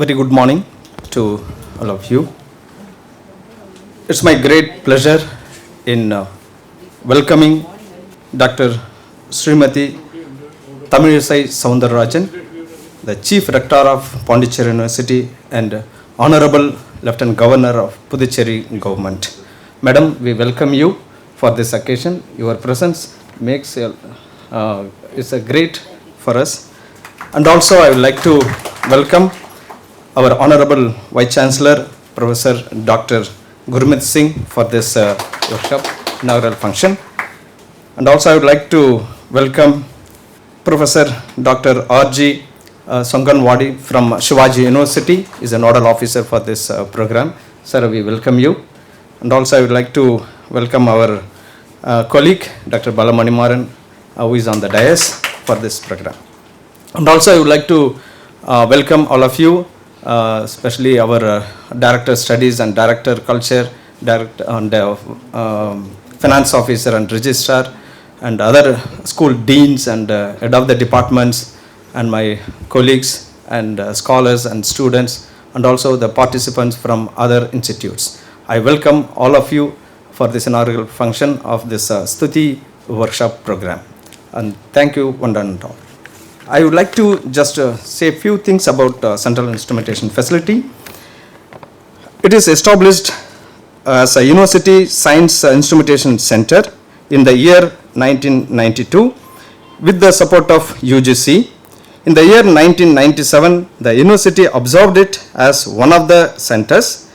Very good morning to all of you. It's my great pleasure in welcoming Dr. Srimati Tamilisai Soundararajan, the Chief Rector of Pondicherry University and Honorable Lieutenant Governor of Pondicherry Government. Madam, we welcome you for this occasion. Your presence makes is a great for us. And also I would like to welcome our Honorable Vice Chancellor, Professor Dr. Gurmeet Singh for this workshop inaugural function. And also I would like to welcome Professor Dr. R.G. Songanwadi from Shivaji University. He is a nodal officer for this program. Sir, we welcome you. And also I would like to welcome our colleague, Dr. Balamanimaran, who is on the dais for this program. And also I would like to welcome all of you, especially our Director Studies and Director Culture, Director and Finance Officer and Registrar, and other school deans and head of the departments, and my colleagues and scholars and students, and also the participants from other institutes. I welcome all of you for this inaugural function of this Stuti workshop program. And thank you one and all. I would like to just say a few things about Central Instrumentation Facility. It is established as a University Science Instrumentation Center in the year 1992 with the support of UGC. In the year 1997, the university absorbed it as one of the centers.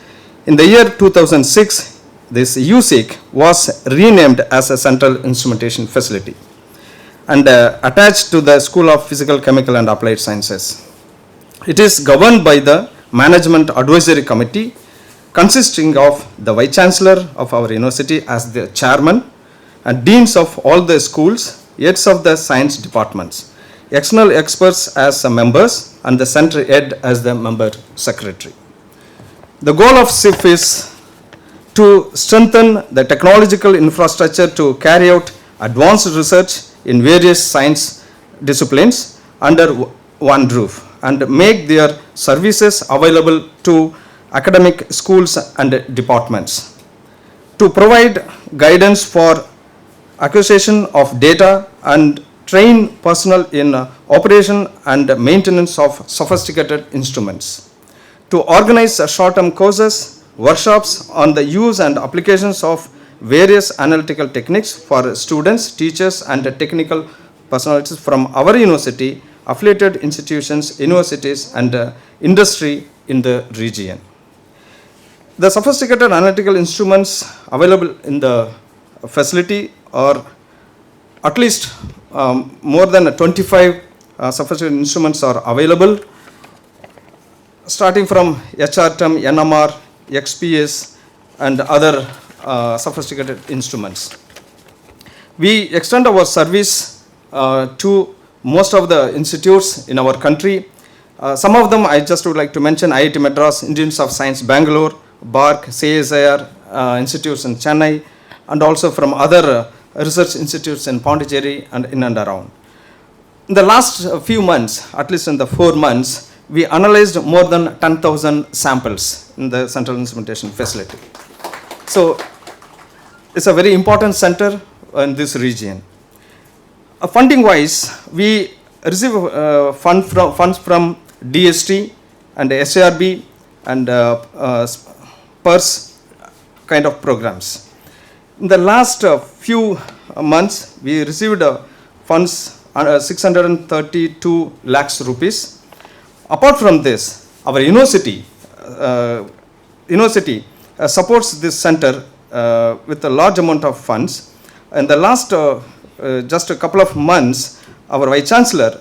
In the year 2006, this USIC was renamed as a Central Instrumentation Facility and attached to the School of Physical, Chemical and Applied Sciences. It is governed by the Management Advisory Committee consisting of the Vice Chancellor of our university as the chairman and deans of all the schools, heads of the science departments, external experts as members and the center head as the member secretary. The goal of SIF is to strengthen the technological infrastructure to carry out advanced research in various science disciplines under one roof and make their services available to academic schools and departments. To provide guidance for acquisition of data and train personnel in operation and maintenance of sophisticated instruments. To organize short-term courses, workshops on the use and applications of various analytical techniques for students, teachers and technical personalities from our university, affiliated institutions, universities and industry in the region. The sophisticated analytical instruments available in the facility are at least more than 25 sophisticated instruments are available, starting from HRTM, NMR, XPS and other sophisticated instruments. We extend our service to most of the institutes in our country. Some of them I just would like to mention: IIT Madras, Institute of Science Bangalore, BARC, CSIR institutes in Chennai, and also from other research institutes in Pondicherry and in and around. In the last few months, at least in the 4 months, we analyzed more than 10,000 samples in the Central Instrumentation Facility. So it's a very important center in this region. Funding wise, we receive funds from DST and SARB and PERS kind of programs. In the last few months, we received funds 632 lakhs rupees. Apart from this, our university supports this center with a large amount of funds. In the last just a couple of months, our Vice Chancellor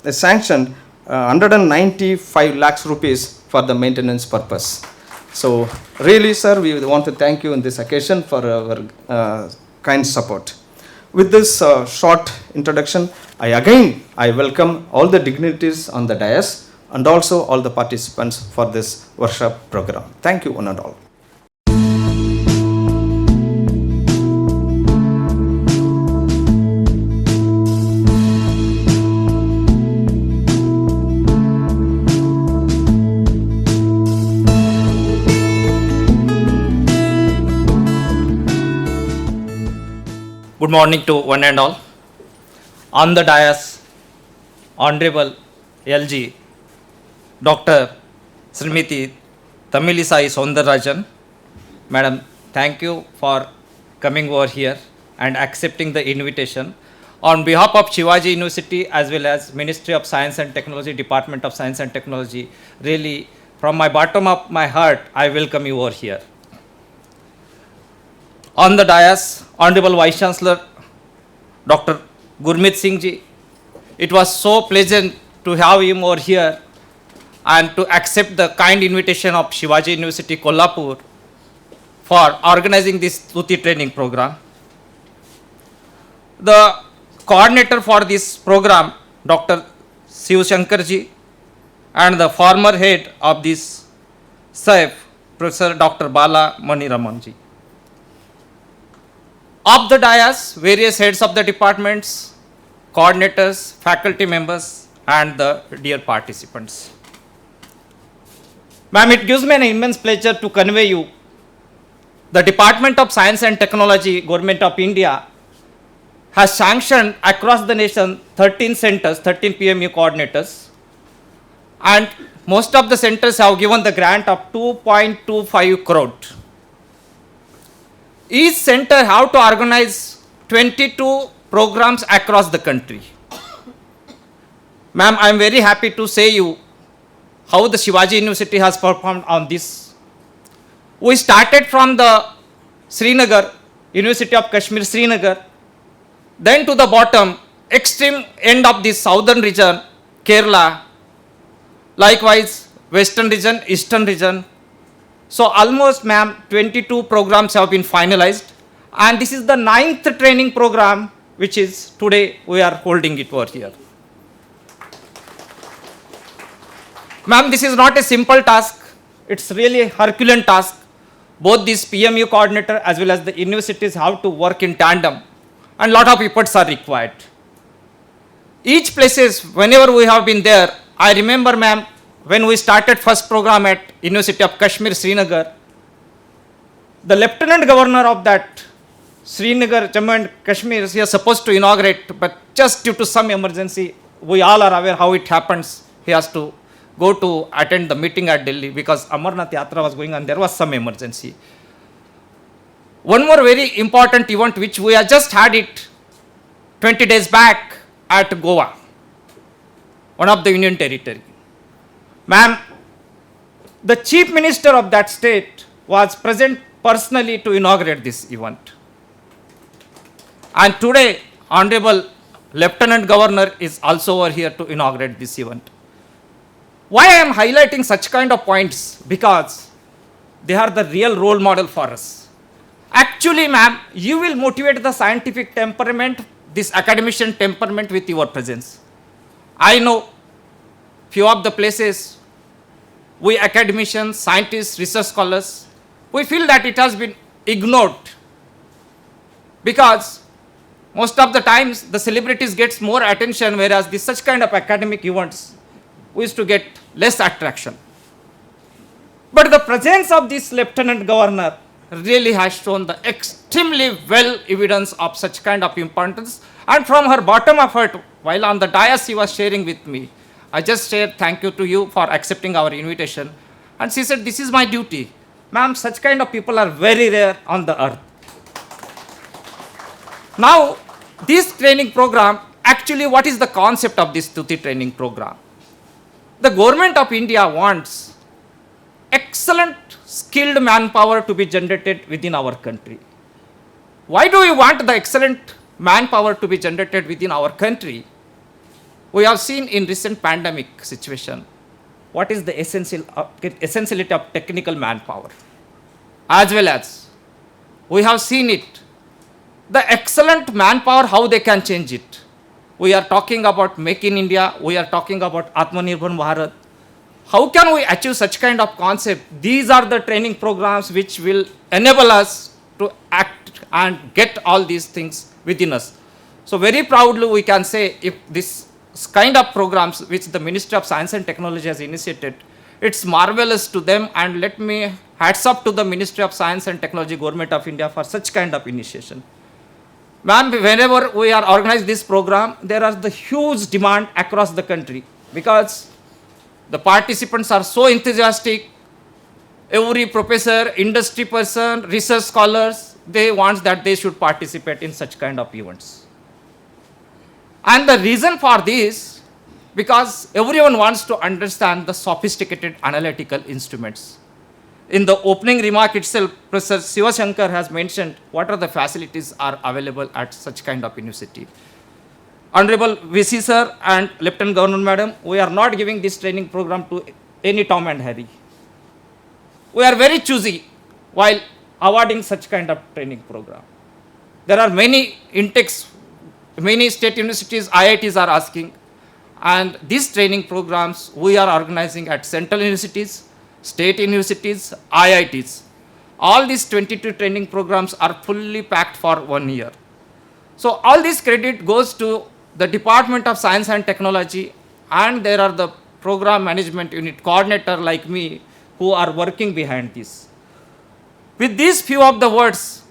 sanctioned 195 lakhs rupees for the maintenance purpose. So really, sir, we want to thank you on this occasion for our kind support. With this short introduction, I welcome all the dignitaries on the dais and also all the participants for this workshop program. Thank you one and all. Good morning to one and all. On the dais, Honorable LG, Dr. Srimati Tamilisai Soundarajan. Madam, thank you for coming over here and accepting the invitation. On behalf of Shivaji University as well as Ministry of Science and Technology, Department of Science and Technology, really from my bottom of my heart, I welcome you over here. On the dais, Honorable Vice Chancellor, Dr. Gurmeet Singh ji, it was so pleasant to have him over here and to accept the kind invitation of Shivaji University, Kolhapur for organizing this Tuti training program. The coordinator for this program, Dr. Shiv Shankar ji, and the former head of this SAIF, Professor Dr. Bala Maniraman ji. Of the dais, various heads of the departments, coordinators, faculty members, and the dear participants. Ma'am, it gives me an immense pleasure to convey you the Department of Science and Technology, Government of India, has sanctioned across the nation 13 centers, 13 PMU coordinators, and most of the centers have given the grant of 2.25 crore. Each center have to organize 22 programs across the country. Ma'am, I am very happy to say you how the Shivaji University has performed on this. We started from the Srinagar, University of Kashmir, Srinagar, then to the bottom, extreme end of the southern region, Kerala, likewise western region, eastern region. So almost, ma'am, 22 programs have been finalized, and this is the 9th training program which is today we are holding it over here. Ma'am, this is not a simple task, it's really a Herculean task. Both this PMU coordinator as well as the universities have to work in tandem, and lot of efforts are required. Each places, whenever we have been there, I remember, ma'am, when we started first program at University of Kashmir, Srinagar, the Lieutenant Governor of that Srinagar, Jammu and Kashmir, he was supposed to inaugurate, but just due to some emergency, we all are aware how it happens. He has to go to attend the meeting at Delhi because Amarnath Yatra was going on, there was some emergency. One more very important event which we have just had it 20 days back at Goa, one of the Union Territory. Ma'am, the Chief Minister of that state was present personally to inaugurate this event. And today, Honorable Lieutenant Governor is also over here to inaugurate this event. Why I am highlighting such kind of points? Because they are the real role model for us. Actually, ma'am, you will motivate the scientific temperament, this academician temperament with your presence. I know few of the places we academicians, scientists, research scholars, we feel that it has been ignored because most of the times the celebrities gets more attention, whereas this such kind of academic events we used to get less attraction. But the presence of this Lieutenant Governor really has shown the extremely well evidence of such kind of importance, and from her bottom of heart, while on the dais she was sharing with me, I just said thank you to you for accepting our invitation, and she said this is my duty. Ma'am, such kind of people are very rare on the earth. Now, this training program, actually what is the concept of this Tuti training program? The government of India wants excellent skilled manpower to be generated within our country. Why do we want the excellent manpower to be generated within our country? We have seen in recent pandemic situation what is the essentiality of technical manpower, as well as we have seen it, the excellent manpower, how they can change it. We are talking about Make in India, we are talking about Atmanirbhar Bharat. How can we achieve such kind of concept? These are the training programs which will enable us to act and get all these things within us. So very proudly we can say, if this kind of programs which the Ministry of Science and Technology has initiated, it's marvelous to them, and let me hats up to the Ministry of Science and Technology, Government of India for such kind of initiation. Ma'am, whenever we are organizing this program, there is the huge demand across the country because the participants are so enthusiastic. Every professor, industry person, research scholars, they want that they should participate in such kind of events. And the reason for this, because everyone wants to understand the sophisticated analytical instruments. In the opening remark itself, Professor Shivaji has mentioned what are the facilities are available at such kind of university. Honorable VC sir and Lieutenant Governor Madam, we are not giving this training program to any Tom and Harry. We are very choosy while awarding such kind of training program. There are many intakes, many state universities, IITs are asking, and these training programs we are organizing at central universities, state universities, IITs. All these 22 training programs are fully packed for 1 year. So all this credit goes to the Department of Science and Technology, and there are the program management unit coordinator like me who are working behind this. With these few of the words,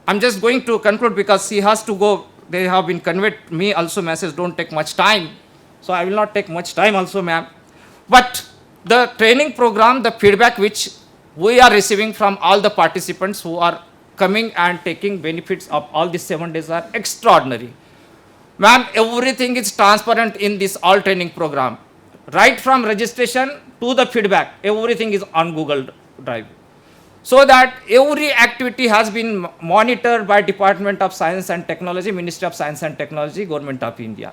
I'm just going to conclude because he has to go. They have been conveyed me also message, don't take much time. So I will not take much time also, ma'am. But the training program, the feedback which we are receiving from all the participants who are coming and taking benefits of all these 7 days are extraordinary. Ma'am, everything is transparent in this all training program. Right from registration to the feedback, everything is on Google Drive. So that every activity has been monitored by Department of Science and Technology, Ministry of Science and Technology, Government of India.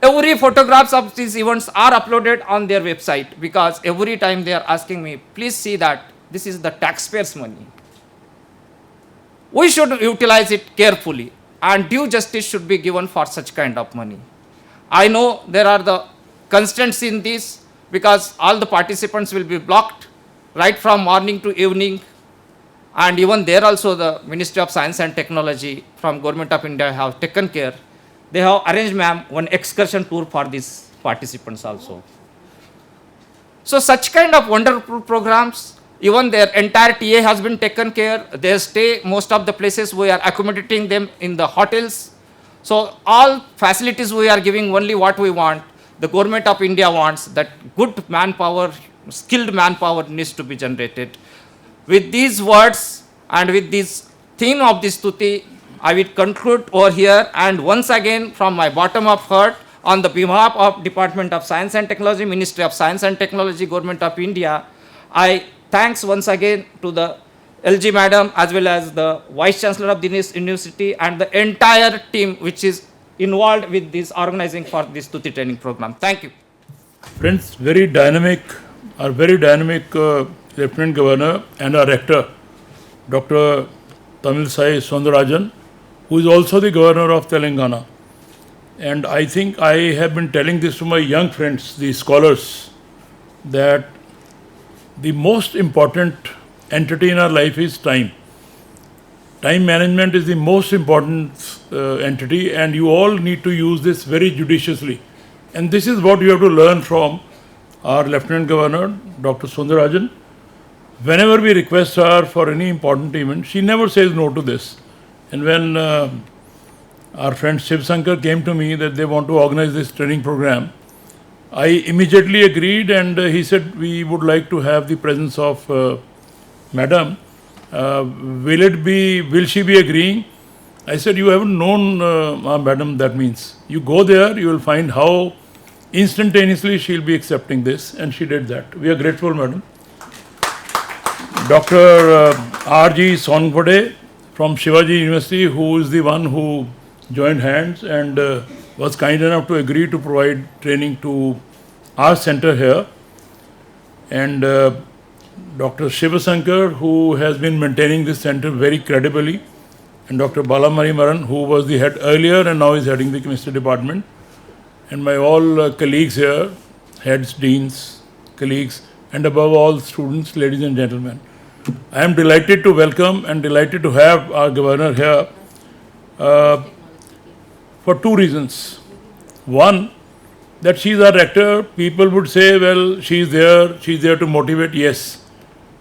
Every photographs of these events are uploaded on their website because every time they are asking me, please see that this is the taxpayers' money. We should utilize it carefully and due justice should be given for such kind of money. I know there are the constraints in this because all the participants will be blocked right from morning to evening, and even there also the Ministry of Science and Technology from Government of India have taken care. They have arranged, ma'am, one excursion tour for these participants also. So such kind of wonderful programs, even their entire TA has been taken care. They stay most of the places we are accommodating them in the hotels. So all facilities we are giving only what we want. The Government of India wants that good manpower, skilled manpower needs to be generated. With these words and with this theme of this stuti, I will conclude over here, and once again from my bottom of heart, on the behalf of Department of Science and Technology, Ministry of Science and Technology, Government of India, I thanks once again to the LG Madam as well as the Vice Chancellor of the University and the entire team which is involved with this organizing for this Tuti training program. Thank you. Friends, our very dynamic Lieutenant Governor and our Rector, Dr. Tamilsai Soundarajan, who is also the Governor of Telangana. And I think I have been telling this to my young friends, the scholars, that the most important entity in our life is time. Time management is the most important entity, and you all need to use this very judiciously. And this is what you have to learn from our Lieutenant Governor, Dr. Soundarajan. Whenever we request her for any important event, she never says no to this. And when our friend Shivaji came to me that they want to organize this training program, I immediately agreed, and he said we would like to have the presence of Madam. Will she be agreeing? I said, you haven't known Madam, that means. You go there, you will find how instantaneously she'll be accepting this, and she did that. We are grateful, Madam. Dr. R.G. Songbode from Shivaji University, who is the one who joined hands and was kind enough to agree to provide training to our center here. And Dr. Shivasankar, who has been maintaining this center very credibly, and Dr. Balamari Maran, who was the head earlier and now is heading the chemistry department, and my all colleagues here, heads, deans, colleagues, and above all students, ladies and gentlemen. I am delighted to welcome and delighted to have our governor here for two reasons. One, that she is our rector. People would say, well, she is there to motivate, yes.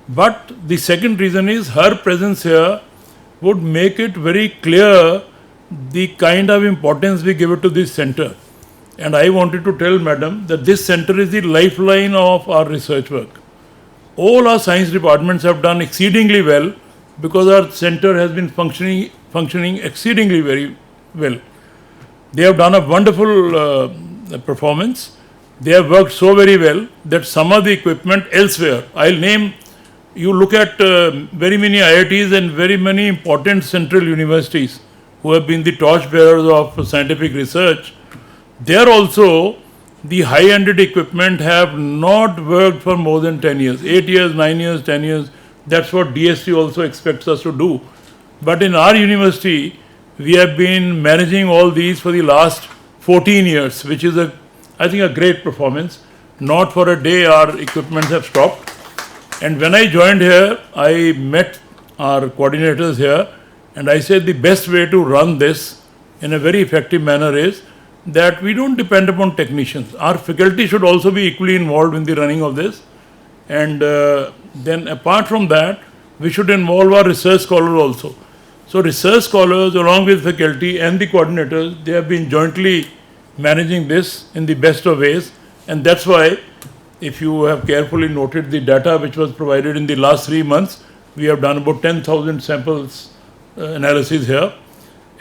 But the second reason is her presence here would make it very clear the kind of importance we give it to this center. And I wanted to tell Madam that this center is the lifeline of our research work. All our science departments have done exceedingly well because our center has been functioning exceedingly very well. They have done a wonderful performance. They have worked so very well that some of the equipment elsewhere, I'll name, you look at very many IITs and very many important central universities who have been the torchbearers of scientific research. There also, the high-ended equipment have not worked for more than 10 years, 8 years, 9 years, 10 years. That's what DSC also expects us to do. But in our university, we have been managing all these for the last 14 years, which is I think a great performance. Not for a day our equipments have stopped. And when I joined here, I met our coordinators here and I said the best way to run this in a very effective manner is that we don't depend upon technicians. Our faculty should also be equally involved in the running of this. And then apart from that, we should involve our research scholars also. So research scholars along with faculty and the coordinators, they have been jointly managing this in the best of ways. And that's why, if you have carefully noted the data which was provided in the last 3 months, we have done about 10,000 samples analysis here.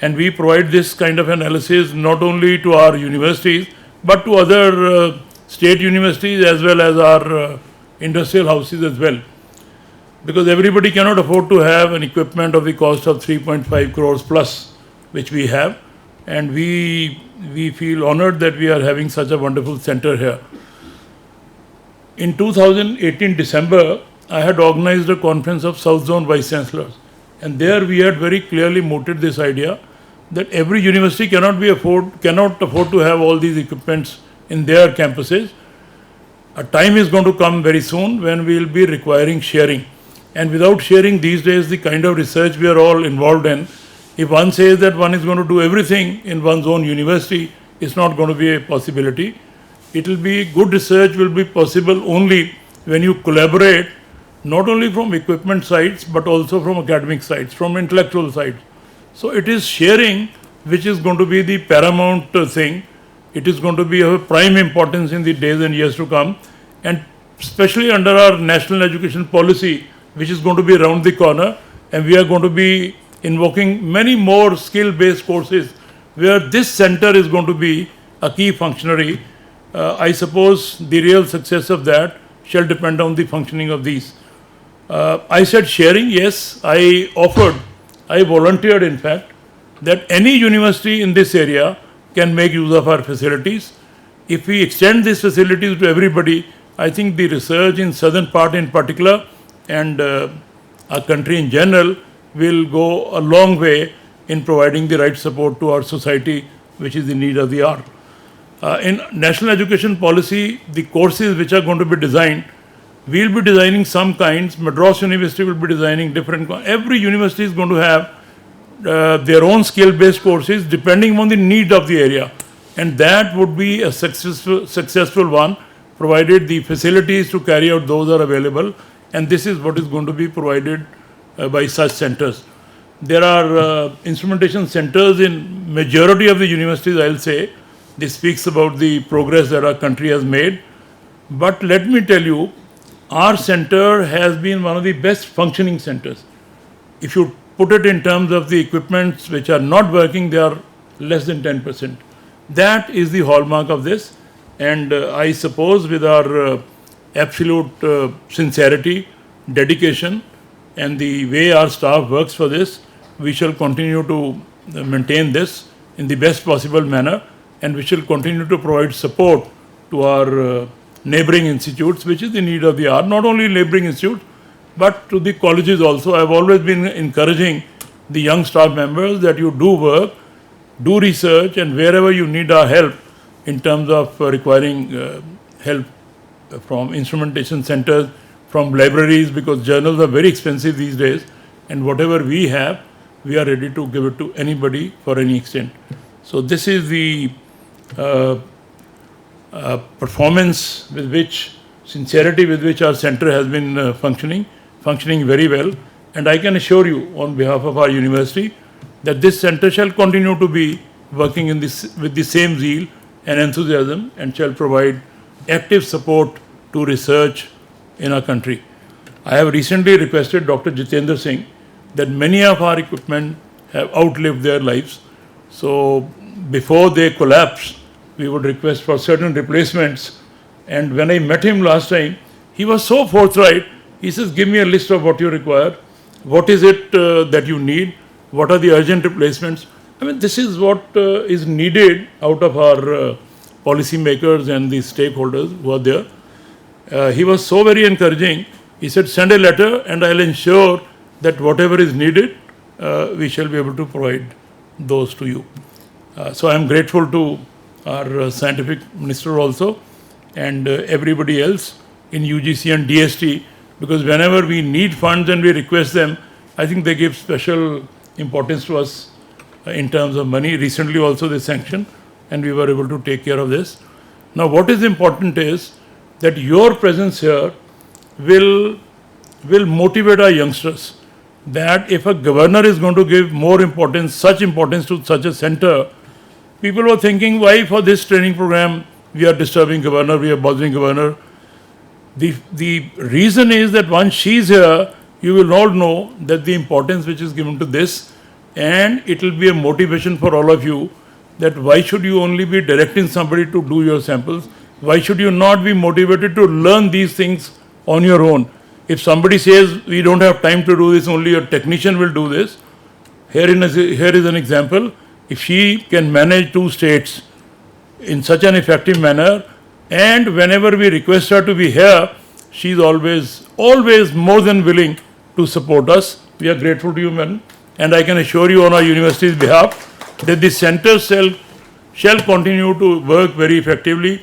And we provide this kind of analysis not only to our universities, but to other state universities as well as our industrial houses as well. Because everybody cannot afford to have an equipment of the cost of 3.5 crores plus, which we have. And we feel honored that we are having such a wonderful center here. In 2018 December, I had organized a conference of South Zone Vice Chancellors. And there we had very clearly mooted this idea that every university cannot afford to have all these equipments in their campuses. A time is going to come very soon when we will be requiring sharing. And without sharing these days, the kind of research we are all involved in, if one says that one is going to do everything in one's own university, it's not going to be a possibility. It will be, good research will be possible only when you collaborate, not only from equipment sides, but also from academic sides, from intellectual sides. So it is sharing which is going to be the paramount thing. It is going to be of prime importance in the days and years to come. And especially under our national education policy, which is going to be around the corner, and we are going to be invoking many more skill-based courses where this center is going to be a key functionary. I suppose the real success of that shall depend on the functioning of these. I said sharing, yes, I volunteered in fact, that any university in this area can make use of our facilities. If we extend these facilities to everybody, I think the research in southern part in particular and our country in general will go a long way in providing the right support to our society, which is the need of the hour. In national education policy, the courses which are going to be designed, we will be designing some kinds. Madras University will be designing different. Every university is going to have their own skill-based courses depending on the need of the area, and that would be a successful one, provided the facilities to carry out those are available. And this is what is going to be provided by such centers. There are instrumentation centers in majority of the universities, I'll say. This speaks about the progress that our country has made. But let me tell you, our center has been one of the best functioning centers. If you put it in terms of the equipments which are not working, they are less than 10%. That is the hallmark of this. And I suppose with our absolute sincerity, dedication, and the way our staff works for this, we shall continue to maintain this in the best possible manner, and we shall continue to provide support to our neighboring institutes, which is the need of the hour. Not only neighboring institutes, but to the colleges also. I have always been encouraging the young staff members that you do work, do research, and wherever you need our help in terms of requiring help from instrumentation centers, from libraries, because journals are very expensive these days, and whatever we have, we are ready to give it to anybody for any extent. So this is the performance with which, sincerity with which our center has been functioning very well. And I can assure you on behalf of our university that this center shall continue to be working in this with the same zeal and enthusiasm and shall provide active support to research in our country. I have recently requested Dr. Jitendra Singh that many of our equipment have outlived their lives. So before they collapse, we would request for certain replacements. And when I met him last time, he was so forthright. He says, give me a list of what you require. What is it that you need? What are the urgent replacements? I mean, this is what is needed out of our policymakers and the stakeholders who are there. He was so very encouraging. He said, send a letter and I'll ensure that whatever is needed, we shall be able to provide those to you. So I am grateful to our scientific minister also and everybody else in UGC and DST, because whenever we need funds and we request them, I think they give special importance to us in terms of money. Recently also they sanctioned and we were able to take care of this. Now what is important is that your presence here will motivate our youngsters, that if a governor is going to give more importance, such importance to such a center, people were thinking, why for this training program we are disturbing governor, we are bothering governor. The reason is that once she is here, you will all know that the importance which is given to this, and it will be a motivation for all of you that why should you only be directing somebody to do your samples? Why should you not be motivated to learn these things on your own? If somebody says we don't have time to do this, only a technician will do this. Here is an example. If she can manage 2 states in such an effective manner, and whenever we request her to be here, she is always more than willing to support us. We are grateful to you, madam, and I can assure you on our university's behalf that the center shall continue to work very effectively.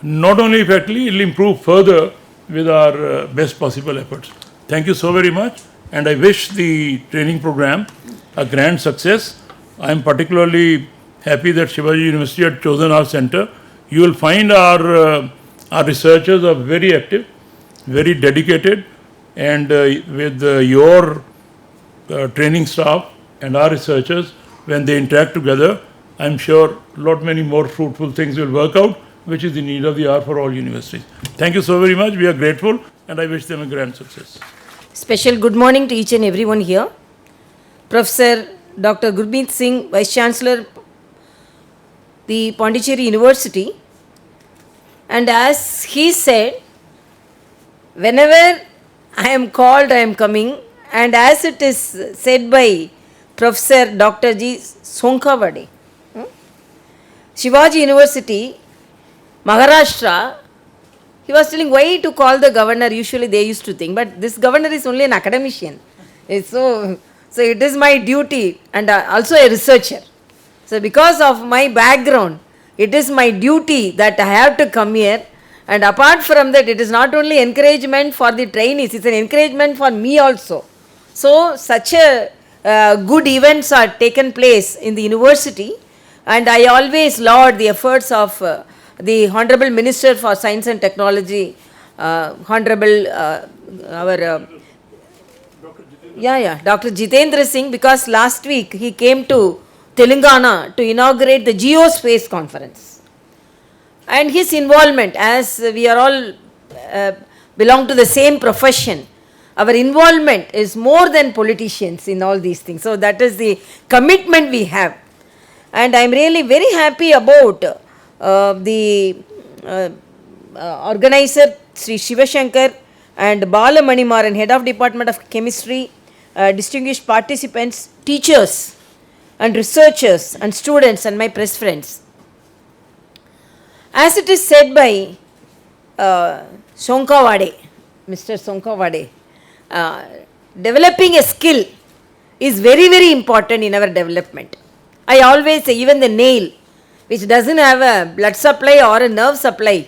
Not only effectively, it will improve further with our best possible efforts. Thank you so very much, and I wish the training program a grand success. I am particularly happy that Shivaji University had chosen our center. You will find our researchers are very active, very dedicated, and with your training staff and our researchers, when they interact together, I am sure lot many more fruitful things will work out, which is the need of the hour for all universities. Thank you so very much. We are grateful, and I wish them a grand success. Special good morning to each and everyone here. Professor Dr. Gurmeet Singh, Vice Chancellor, the Pondicherry University, and as he said, whenever I am called, I am coming, and as it is said by Professor Dr. G. Sonkavade, Shivaji University, Maharashtra, he was telling why to call the governor. Usually they used to think, but this governor is only an academician. So it is my duty, and also a researcher. So because of my background, it is my duty that I have to come here. And apart from that, it is not only encouragement for the trainees, it's an encouragement for me also. So such a good events are taken place in the university, and I always laud the efforts of the Honorable Minister for Science and Technology, Honorable Dr. Jitendra Singh, because last week he came to Telangana to inaugurate the Geospace Conference. And his involvement, as we are all belong to the same profession, our involvement is more than politicians in all these things. So that is the commitment we have. And I am really very happy about the organizer, Sri Shivashankar, and Bala Manimaran, Head of Department of Chemistry, distinguished participants, teachers, and researchers, and students, and my press friends. As it is said by Sonkavade, Mr. Sonkavade, developing a skill is very, very important in our development. I always say, even the nail, which doesn't have a blood supply or a nerve supply,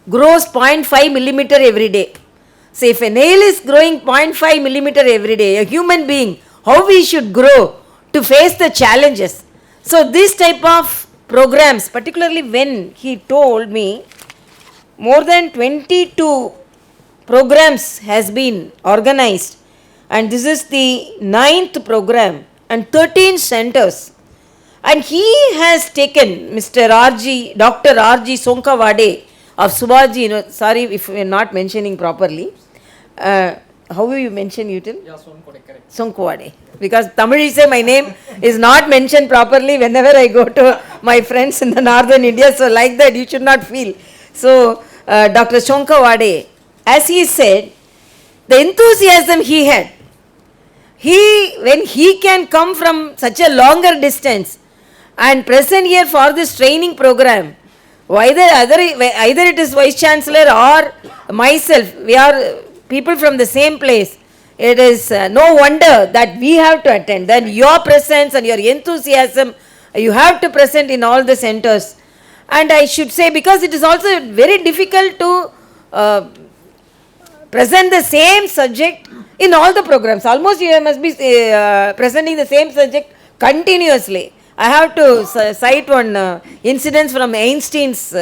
grows 0.5 millimeter every day. So if a nail is growing 0.5 millimeter every day, a human being, how we should grow to face the challenges. So this type of programs, particularly when he told me more than 22 programs has been organized, and this is the 9th program, and 13 centers. And he has taken Mr. RG, Dr. RG Sonkawade of Shivaji, sorry if we are not mentioning properly. How will you mention Util? Yeah, correct. Sonkawade. Because Tamil say my name is not mentioned properly whenever I go to my friends in the northern India. So like that you should not feel. So Dr. Sonkawade, as he said, the enthusiasm he had, when he can come from such a longer distance and present here for this training program, either it is Vice Chancellor or myself, we are people from the same place. It is no wonder that we have to attend. Then your presence and your enthusiasm, you have to present in all the centers. And I should say, because it is also very difficult to present the same subject in all the programs. Almost you must be presenting the same subject continuously. I have to cite one incident from Einstein's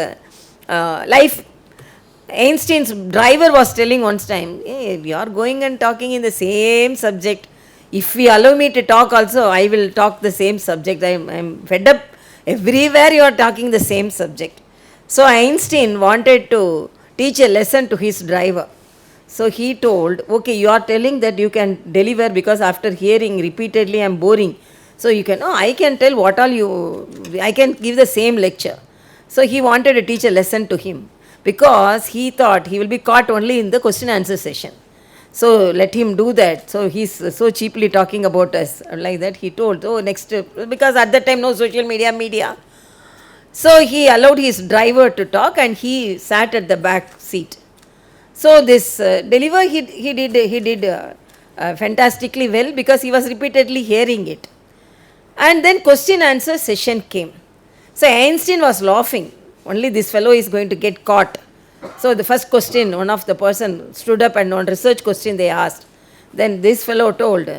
life. Einstein's driver was telling once time, hey, we are going and talking in the same subject. If we allow me to talk also, I will talk the same subject. I am fed up. Everywhere you are talking the same subject. So Einstein wanted to teach a lesson to his driver. So he told, okay, you are telling that you can deliver because after hearing repeatedly I am boring. So you can, I can tell what all I can give the same lecture. So he wanted to teach a lesson to him, because he thought he will be caught only in the question answer session. So let him do that. So he's so cheaply talking about us like that. He told, next, because at that time no social media. So he allowed his driver to talk and he sat at the back seat. So this deliver he did fantastically well, because he was repeatedly hearing it. And then question answer session came. So Einstein was laughing. Only this fellow is going to get caught. So the first question, one of the person stood up and on research question they asked. Then this fellow told,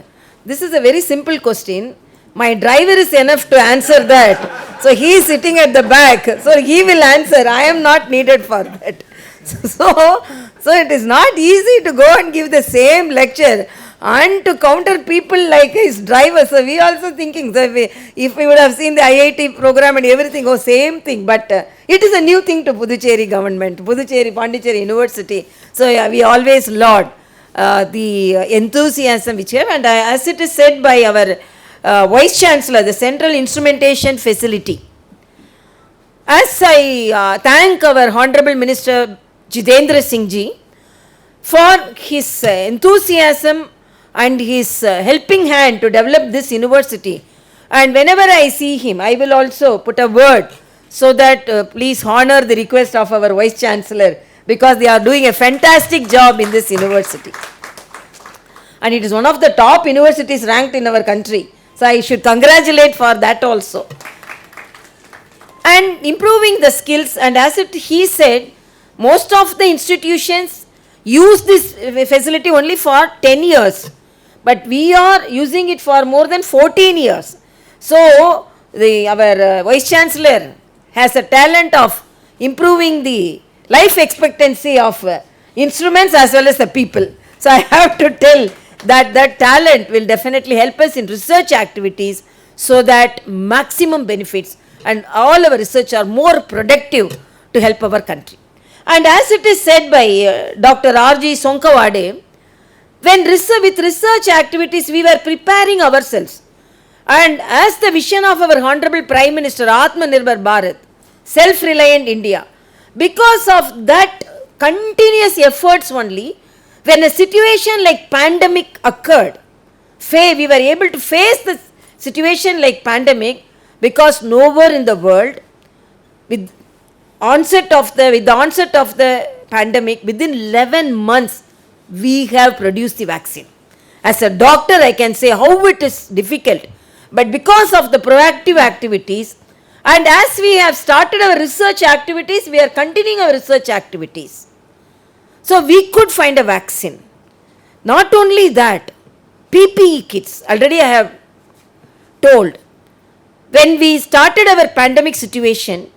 this is a very simple question. My driver is enough to answer that. So he is sitting at the back. So he will answer. I am not needed for that. So it is not easy to go and give the same lecture and to counter people like his driver. So we also thinking, so if we would have seen the IIT program and everything, same thing. But it is a new thing to Pondicherry government, Pondicherry University. So we always laud the enthusiasm which we have. And as it is said by our Vice Chancellor, the Central Instrumentation Facility. As I thank our Honorable Minister Jitendra Singh Ji for his enthusiasm and his helping hand to develop this university. And whenever I see him, I will also put a word so that please honor the request of our Vice Chancellor, because they are doing a fantastic job in this university. And it is one of the top universities ranked in our country. So I should congratulate for that also. And improving the skills, and as he said, most of the institutions use this facility only for 10 years. But we are using it for more than 14 years. So our Vice Chancellor has a talent of improving the life expectancy of instruments as well as the people. So I have to tell that talent will definitely help us in research activities, so that maximum benefits and all our research are more productive to help our country. And as it is said by Dr. RG Sonkawade, when with research activities we were preparing ourselves, and as the vision of our Honorable Prime Minister, Atmanirbhar Bharat, self-reliant India, because of that continuous efforts only, when a situation like pandemic occurred, we were able to face the situation like pandemic, because nowhere in the world, with the onset of the pandemic, within 11 months, we have produced the vaccine. As a doctor, I can say how it is difficult. But because of the proactive activities, and as we have started our research activities, we are continuing our research activities. So we could find a vaccine. Not only that, PPE kits, already I have told. When we started our pandemic situation,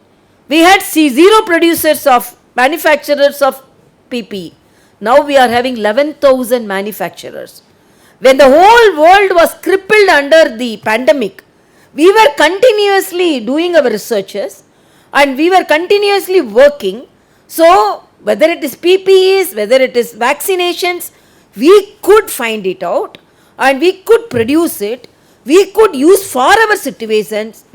we had zero producers of manufacturers of PPE. Now we are having 11,000 manufacturers. when the whole world was crippled under the pandemic, we were continuously doing our researches and we were continuously working. So, whether it is PPEs, whether it is vaccinations, we could find it out and we could produce it. We could use for our citizens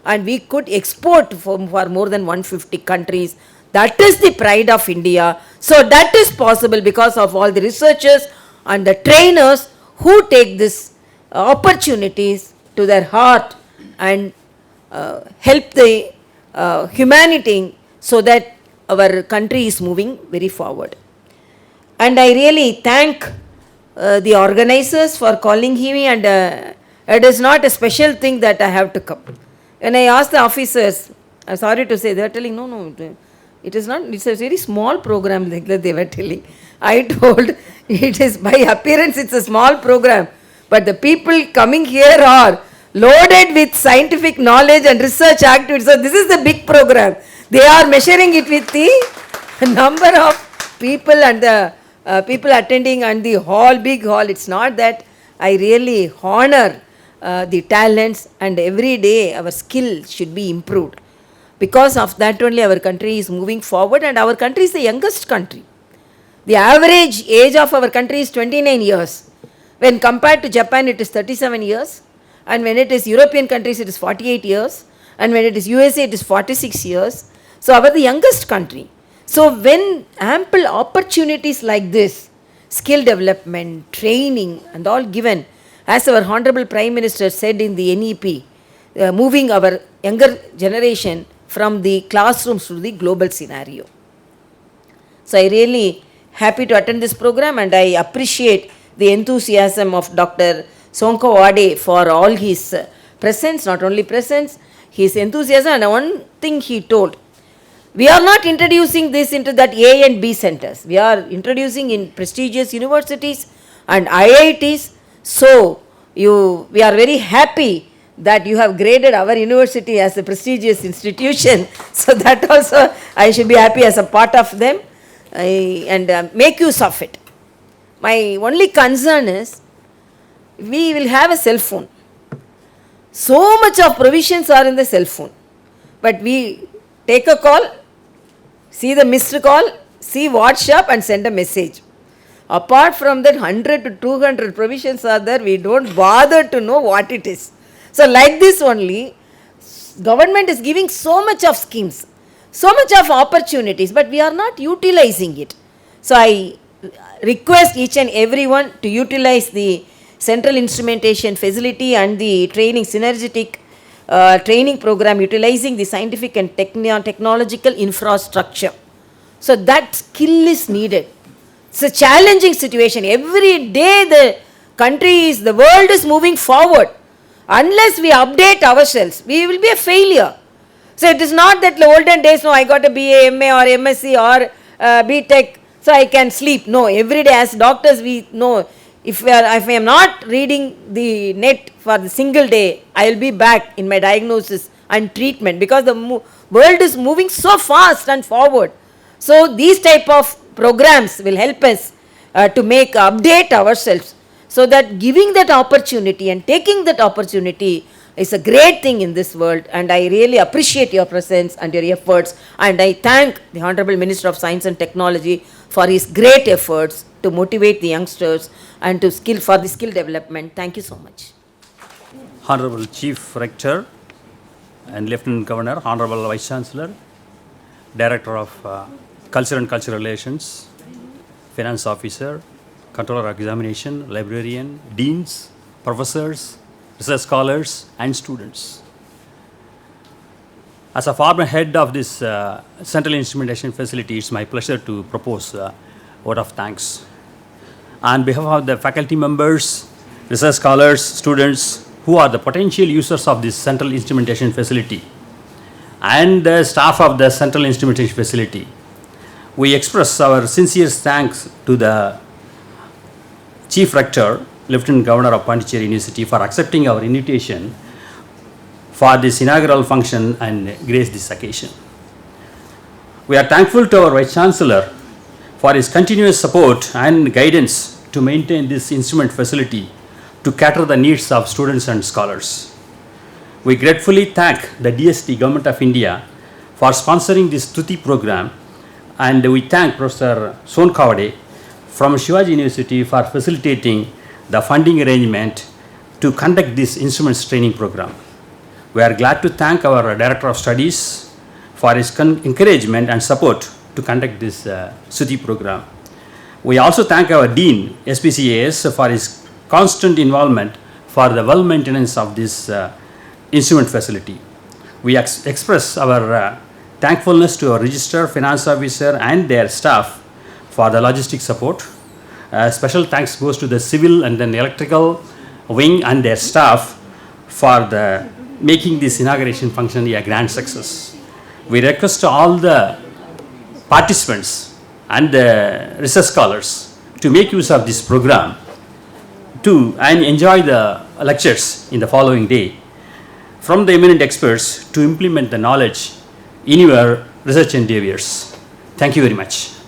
and we could export for more than 150 countries. That is the pride of India. So that is possible because of all the researchers and the trainers who take these opportunities to their heart and help the humanity so that our country is moving very forward. And I really thank the organizers for calling me, and it is not a special thing that I have to come. When I asked the officers, I'm sorry to say, they are telling, no, it is not, it's a very small program like that they were telling. I told, it is by appearance it's a small program, but the people coming here are loaded with scientific knowledge and research activities. So this is the big program. They are measuring it with the number of people and the people attending and the hall, big hall. It's not that. I really honor the talents, and every day our skill should be improved. Because of that only our country is moving forward, and our country is the youngest country. The average age of our country is 29 years. When compared to Japan, it is 37 years. And when it is European countries, it is 48 years. And when it is USA, it is 46 years. So, our the youngest country. So, when ample opportunities like this, skill development, training and all given, as our Honorable Prime Minister said in the NEP, moving our younger generation from the classrooms to the global scenario. So, I really happy to attend this program, and I appreciate the enthusiasm of Dr. Sonko Wade for all his presence, not only presence, his enthusiasm. And one thing he told, we are not introducing this into that A and B centers. We are introducing in prestigious universities and IITs. So, we are very happy that you have graded our university as a prestigious institution. So, that also I should be happy as a part of them and make use of it. My only concern is, we will have a cell phone. So much of provisions are in the cell phone. But we take a call, see the missed call, see WhatsApp and send a message. Apart from that, 100 to 200 provisions are there, we don't bother to know what it is. So like this only, government is giving so much of schemes, so much of opportunities, but we are not utilizing it. So I request each and everyone to utilize the Central Instrumentation facility and the training Synergistic training program, utilizing the scientific and technological infrastructure. So that skill is needed. It's a challenging situation. Every day the world is moving forward. Unless we update ourselves, we will be a failure. So it is not that the olden days, no, I got a BA, MA or MSc or BTech, so I can sleep. No, every day as doctors we know, if I am not reading the net for the single day, I will be back in my diagnosis and treatment, because the world is moving so fast and forward. So these type of programs will help us to update ourselves, so that giving that opportunity and taking that opportunity is a great thing in this world. And I really appreciate your presence and your efforts, and I thank the Honorable Minister of Science and Technology for his great efforts to motivate the youngsters and to for the skill development. Thank you so much. Honorable Chief Rector and Lieutenant Governor, Honorable Vice Chancellor, Director of Culture and Cultural Relations, Finance Officer, Controller of Examination, Librarian, Deans, Professors, Research Scholars and students. As a former head of this Central Instrumentation facility, it's my pleasure to propose a vote of thanks. On behalf of the faculty members, research scholars, students who are the potential users of this Central Instrumentation facility, and the staff of the Central Instrumentation facility, we express our sincere thanks to the Chief Rector, Lieutenant Governor of Pondicherry University, for accepting our invitation for this inaugural function and grace this occasion. We are thankful to our Vice Chancellor for his continuous support and guidance to maintain this instrument facility to cater the needs of students and scholars. We gratefully thank the DST Government of India for sponsoring this Tuti program, and we thank Professor Son Kavade from Shivaji University for facilitating the funding arrangement to conduct this instruments training program. We are glad to thank our Director of Studies for his encouragement and support to conduct this Tuti program. We also thank our Dean, SPCAS, for his constant involvement for the well maintenance of this instrument facility. We express our thankfulness to our Register, Finance Officer and their staff for the logistic support. Special thanks goes to the civil and then electrical wing and their staff for the making this inauguration function a grand success. We request all the participants and the research scholars to make use of this program and enjoy the lectures in the following day from the eminent experts to implement the knowledge in your research endeavors. Thank you very much.